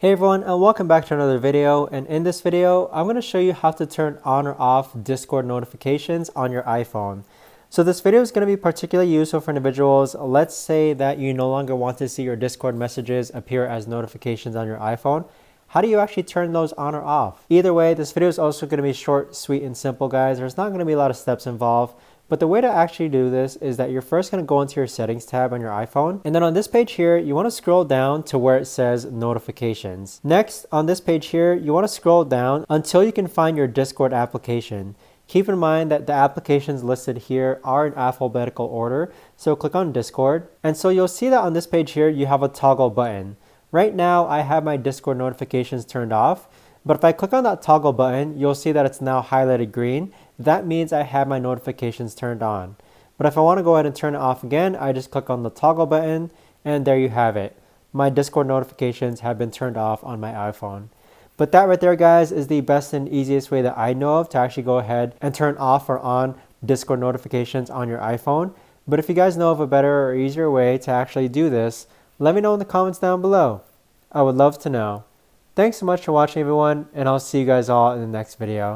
Hey everyone, and welcome back to another video. And in this video, I'm going to show you how to turn on or off Discord notifications on your iPhone. So this video is going to be particularly useful for individuals. Let's say that you no longer want to see your Discord messages appear as notifications on your iPhone. How do you actually turn those on or off? Either way, this video is also going to be short, sweet, and simple, guys. There's not going to be a lot of steps involved. But the way to actually do this is that you're first going to go into your settings tab on your iPhone. And then on this page here, you want to scroll down to where it says notifications. Next, on this page here, you want to scroll down until you can find your Discord application. Keep in mind that the applications listed here are in alphabetical order. So click on Discord. And so you'll see that on this page here, you have a toggle button. Right now, I have my Discord notifications turned off. But if I click on that toggle button, you'll see that it's now highlighted green. That means I have my notifications turned on. But if I want to go ahead and turn it off again, I just click on the toggle button and there you have it. My Discord notifications have been turned off on my iPhone. But that right there, guys, is the best and easiest way that I know of to actually go ahead and turn off or on Discord notifications on your iPhone. But if you guys know of a better or easier way to actually do this, let me know in the comments down below. I would love to know. Thanks so much for watching, everyone, and I'll see you guys all in the next video.